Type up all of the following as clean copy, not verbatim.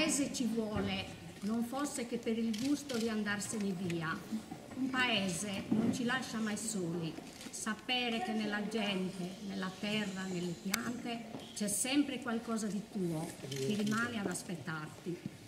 paese ci vuole, non fosse che per il gusto di andarsene via. Un paese non ci lascia mai soli. Sapere che nella gente, nella terra, nelle piante c'è sempre qualcosa di tuo che rimane ad aspettarti.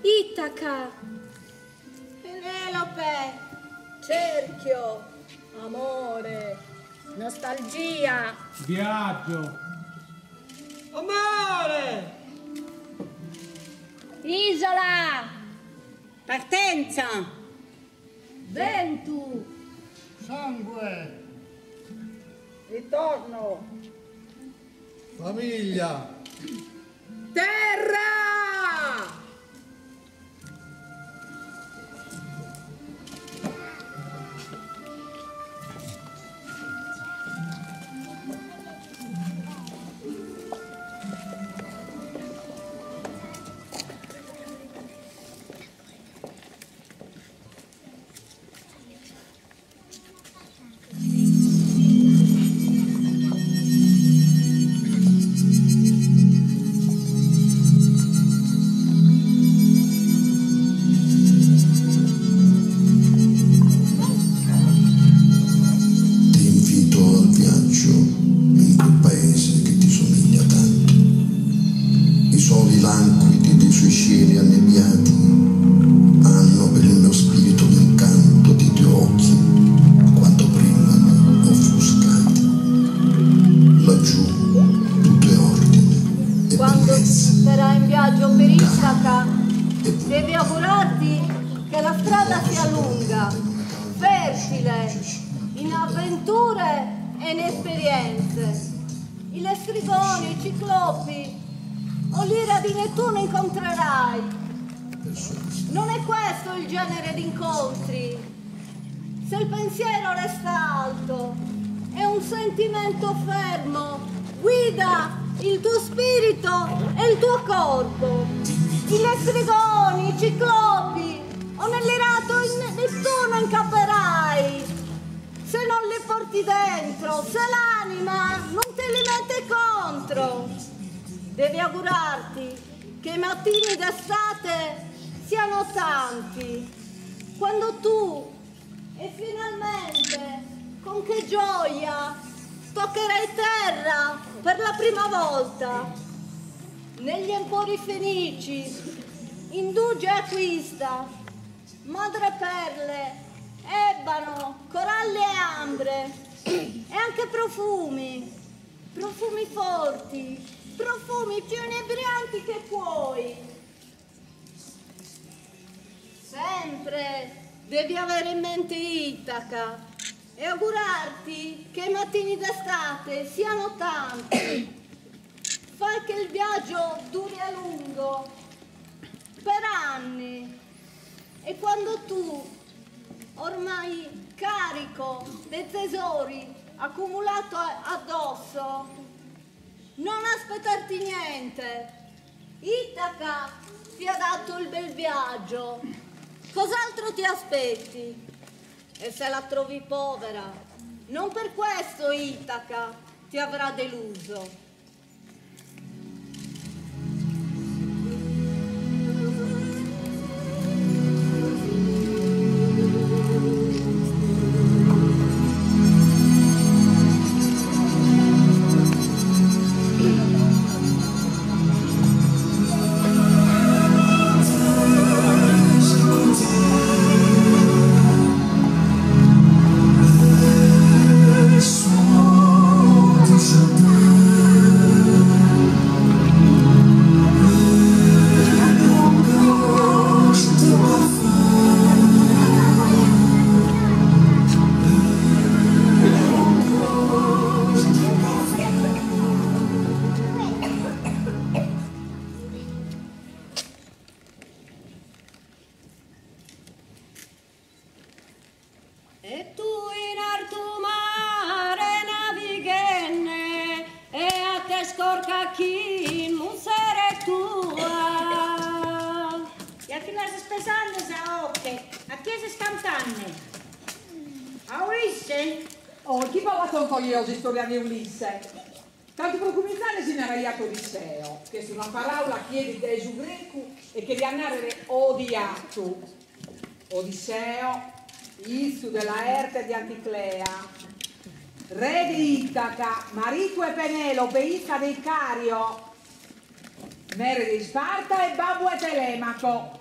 Itaca, Penelope, cerchio, amore, Nostalgia, viaggio, amore, Isola, partenza, Ventu, sangue, ritorno, famiglia, terra. Devi augurarti che la strada sia lunga, fertile in avventure e in esperienze. I lastrigoni, i ciclopi o l'ira di Nettuno incontrerai. Non è questo il genere di incontri. Se il pensiero resta alto e un sentimento fermo guida il tuo spirito e il tuo corpo. I lastrigoni, i ciclopi o nell'irato Nettuno incapperai. Se non li porti dentro, se l'anima non te li mette contro. Devi augurarti che i mattini d'estate siano tanti, quando tu e finalmente con che gioia toccherai terra per la prima volta. Negli empori fenici, indugia e acquista, madreperle, ebano, coralli e ambre, e anche profumi forti, profumi più inebrianti che puoi. Sempre devi avere in mente Itaca e augurarti che i mattini d'estate siano tanti. Fai che il viaggio duri a lungo, per anni, e quando tu, ormai carico dei tesori accumulato addosso, non aspettarti niente. Itaca ti ha dato il bel viaggio, cos'altro ti aspetti? E se la trovi povera, non per questo Itaca ti avrà deluso. E tu in alto mare navighenne e a te scorca chi in musere tua. E a chi la spesando sa ocche, a chi si scantanne? A Ulisse? Oh, chi parla con io di storia di Ulisse? Tanto per cominciare si ne era Odisseo, che è una parola chiede del greco e che di andare odiato. Odisseo, Isu della Erte di Anticlea, re di Itaca, marito e Penelope, Issa di Cario, mere di Sparta e Babbo e Telemaco.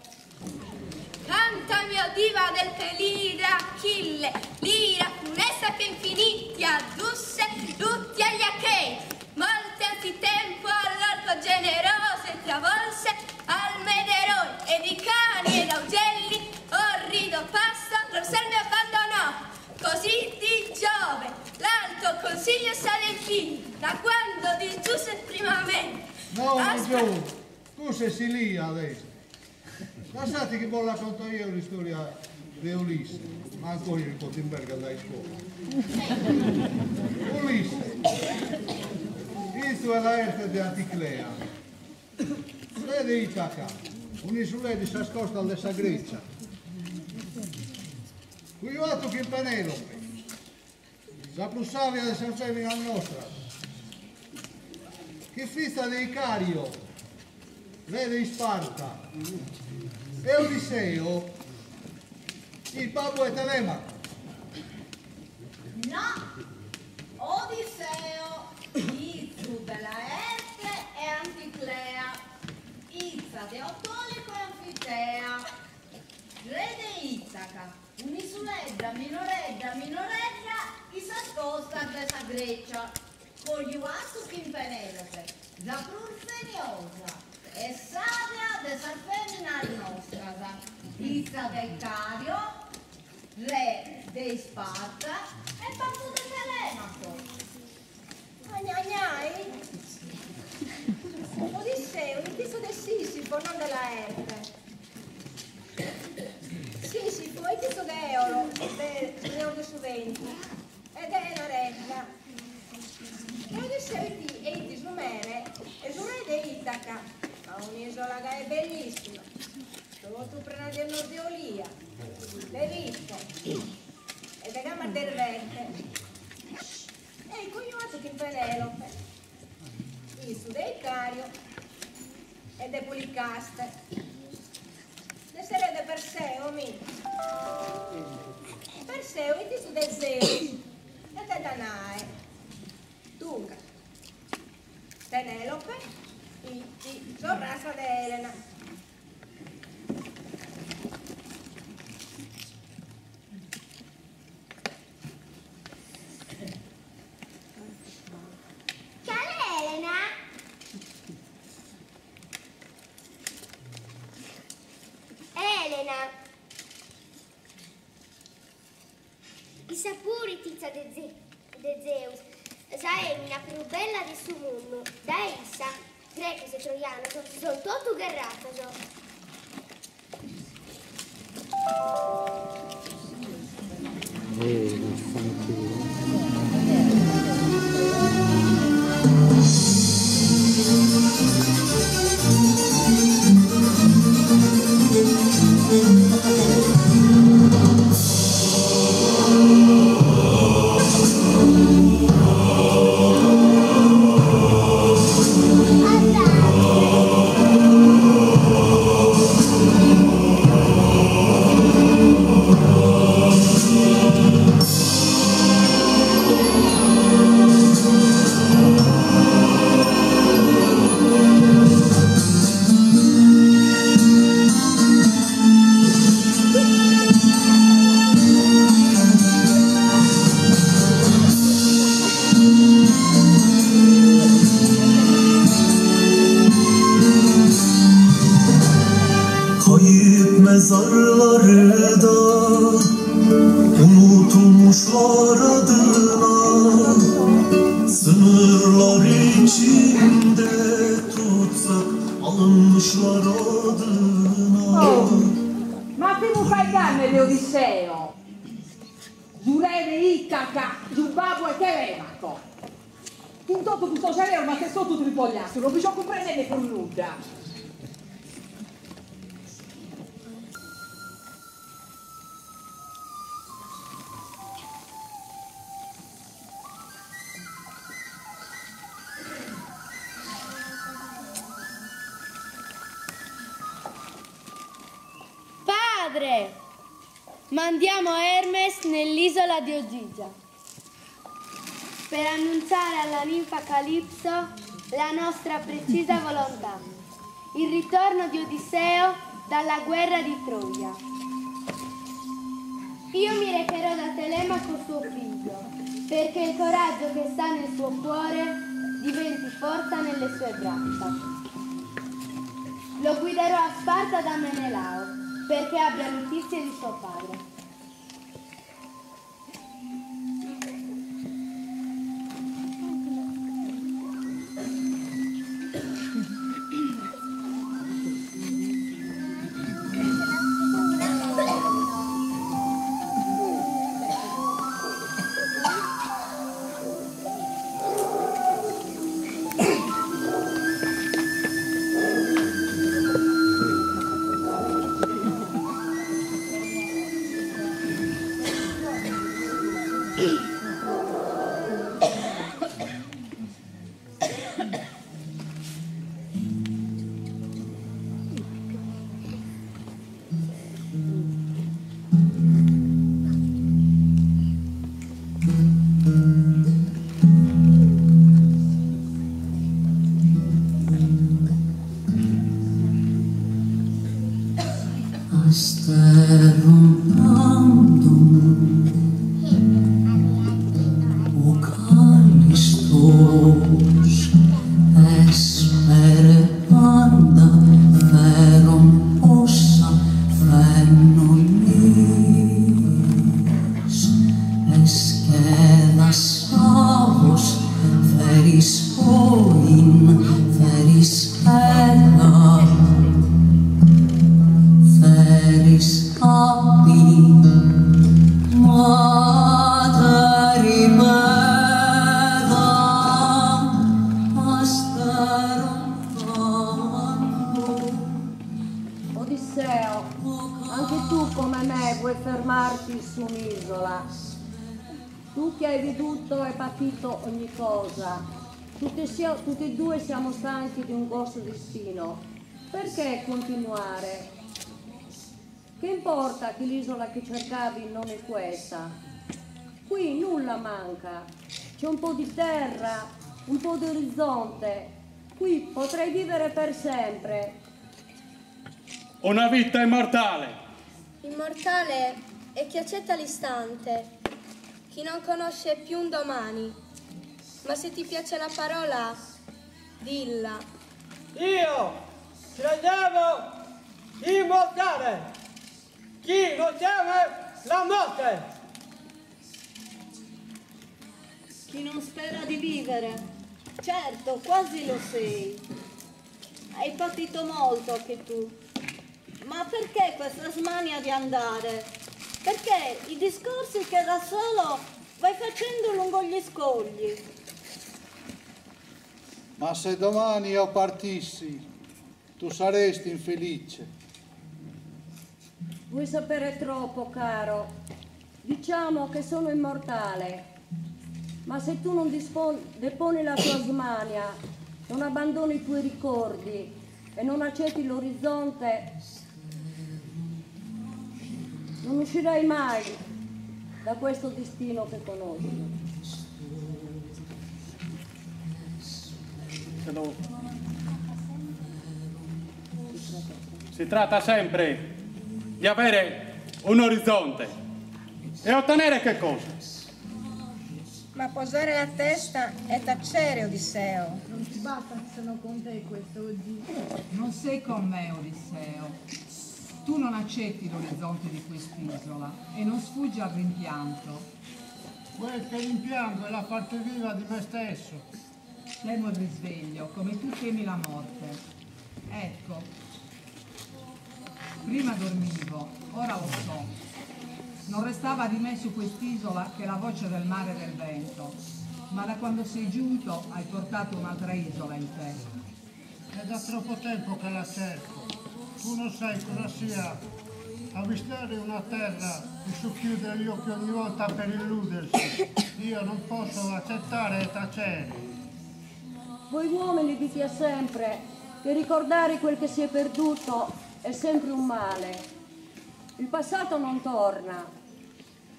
Canta mia diva del Pelide Achille, l'ira funesta che infiniti addusse tutti agli Achei. Molte anzitempo all'orco generose travolse al Mederoi e di cani ed augelli orrido passo non se ne abbandonò. Così di Giove l'alto consiglio s'adempì da quando disgiunse primamente. No, Giove, tu sei lì adesso. Lasciate che voi la conto io la storia di Ulisse, ma ancora io ricordo in Berga dai scuola. Ulisse, Isu è la Erte di Anticlea, re di Itaca, un'isola di nascosta all'essa Grecia. Qui ho fatto che in Penelope, la plussavia di San Femina nostra, che fissa di Icario, re di Sparta, e Odisseo, il babbo e Telemaco. No, Odisseo, Izu della Erte e Anticlea, Izza de Autolico e Anfitea, re de Itaca, un'isoledda minoreggia, chi s'ascosta dessa Grecia, con gli uassi in Penelope, da prurfeniosa, e savia dessa femmina nostra, Izza del Cario, re de Sparta e babbo de Telemaco. Agnagnai? Odisseo, il figlio di Sisifo, non della Erte. Sisifo è il figlio di Eolo, Leo de Suventi, ed è una regna. E Odisseo è il disnumere, è il re di Itaca, ma un'isola che è bellissima. Dove tu prendi il nord di Olia, l'hai visto, e da gamma del verde. E il cognato che in Penelope, il su del Cario e de Policaste. Le serie de Perseo, mi. Perseo, il su del Zeus e de Danae. Dunque, Penelope, il sorrasa de Elena. Sapuri tizia de Zeus, Zaemina più bella di suo mondo, da essa, greche e troiano, sono tutto guerrato. Mezarları da unutulmuşlar adına, sınırlar içinde tutsak alınmışlar adına. Oh, ma che non fai danno di Odisseo? Giurere Itaca, Giubabue che Renaco. In tutto genere, ma che sto tutto ripogliato, non bisogna comprendere con nulla. Padre, mandiamo Hermes nell'isola di Ogygia per annunciare alla ninfa Calipso la nostra precisa volontà, il ritorno di Odisseo dalla guerra di Troia. Io mi recherò da Telemaco suo figlio, perché il coraggio che sta nel suo cuore diventi forza nelle sue braccia. Lo guiderò a Sparta da Menelao, perché abbia notizie di suo padre. Tu che hai veduto e patito ogni cosa, tutti e due siamo stanchi di un grosso destino. Perché continuare? Che importa che l'isola che cercavi non è questa? Qui nulla manca, c'è un po' di terra, un po' di orizzonte. Qui potrei vivere per sempre. Una vita immortale. Immortale è chi accetta l'istante, chi non conosce più un domani. Ma se ti piace la parola, dilla. Io credevo immortale. Chi non teme la morte? Chi non spera di vivere? Certo, quasi lo sei. Hai patito molto anche tu. Ma perché questa smania di andare? Perché i discorsi che da solo vai facendo lungo gli scogli? Ma se domani io partissi, tu saresti infelice. Vuoi sapere troppo, caro? Diciamo che sono immortale, ma se tu non deponi la tua smania, non abbandoni i tuoi ricordi e non accetti l'orizzonte, non uscirai mai da questo destino che conosci. Si tratta sempre di avere un orizzonte e ottenere che cosa? Ma posare la testa e tacere, Odisseo. Non ti basta che sono con te quest'oggi. Non sei con me, Odisseo. Tu non accetti l'orizzonte di quest'isola e non sfuggi al rimpianto. Quel che rimpiango è la parte viva di me stesso. Temo il risveglio, come tu temi la morte. Ecco, prima dormivo, ora lo so. Non restava di me su quest'isola che la voce del mare e del vento, ma da quando sei giunto hai portato un'altra isola in te. È da troppo tempo che la cerco. Tu non sai cosa sia avvistare una terra e socchiudere gli occhi ogni volta per illudersi. Io non posso accettare e tacere. Voi uomini dite sempre che ricordare quel che si è perduto è sempre un male. Il passato non torna.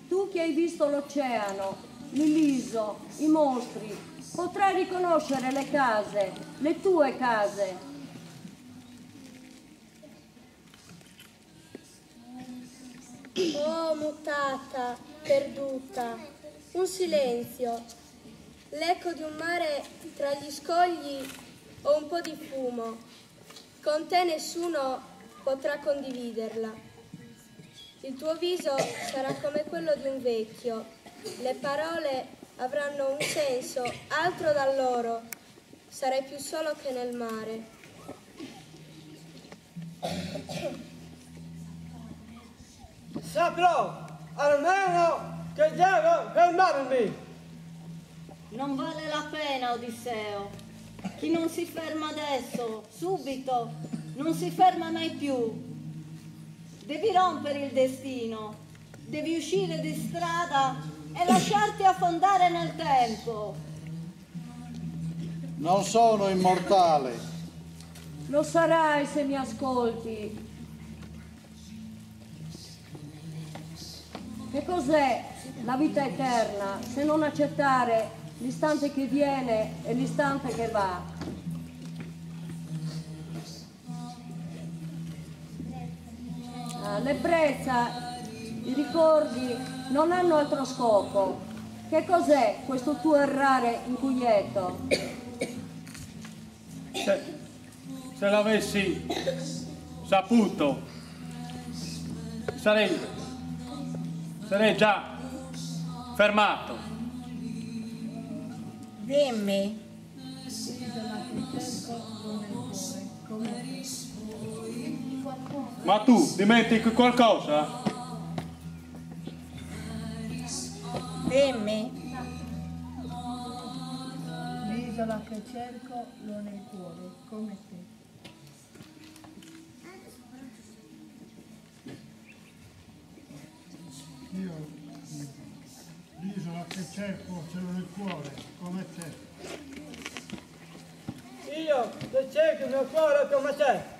Tu che hai visto l'oceano, l'Iliso, i mostri, potrai riconoscere le case, le tue case. Oh, mutata, perduta, un silenzio, l'eco di un mare tra gli scogli o un po' di fumo. Con te nessuno potrà condividerla. Il tuo viso sarà come quello di un vecchio, le parole avranno un senso altro da loro, sarai più solo che nel mare. Saprò almeno che devo fermarmi. Non vale la pena, Odisseo. Chi non si ferma adesso, subito, non si ferma mai più. Devi rompere il destino, devi uscire di strada e lasciarti affondare nel tempo. Non sono immortale. Lo sarai se mi ascolti. Che cos'è la vita eterna se non accettare l'istante che viene e l'istante che va? L'ebbrezza, i ricordi non hanno altro scopo. Che cos'è questo tuo errare inquieto? Se l'avessi saputo, sarei già fermato. Dimmi. Ma tu dimentichi qualcosa? Dimmi. L'isola che cerco l'ho nel cuore, come te. Io l'isola che cerco ce l'ho nel cuore, come te. Io che cerco il mio cuore come te.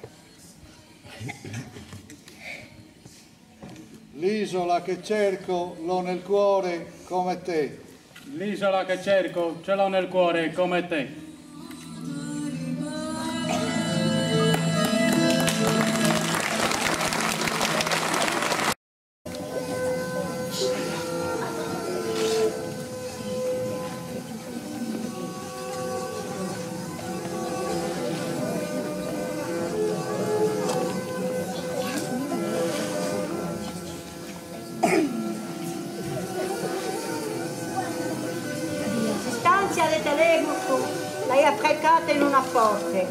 L'isola che cerco l'ho nel cuore come te. L'isola che cerco ce l'ho nel cuore come te. L'hai apprecata in una forte.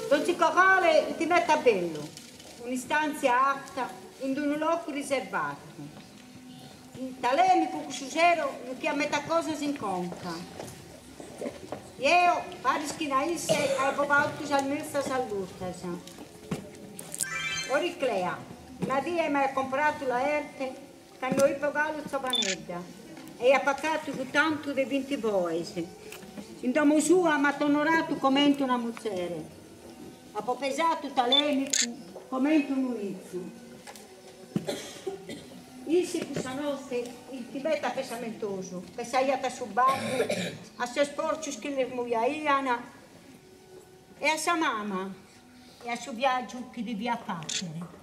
Don Cicorale ti mette a bello. Un'istanza alta in un luogo riservato. In talemico cusciusero che a metà cosa si incontra. Io, pari schinaisse, hai provato al mezzo salutas. Oriclea, Nadia mi ha comprato la erte che noi provalo giovanetta e ha pagato con tanto di 20 boese. In domo sua mi ha onorato come una muzzere, ha pesato talemico come un uizzo. Il si pusanoste il tibeta pesamentoso, che saiata su barco, a se sporci che le muiaiana, e a sa mamma, e a suo viaggio che devia fare.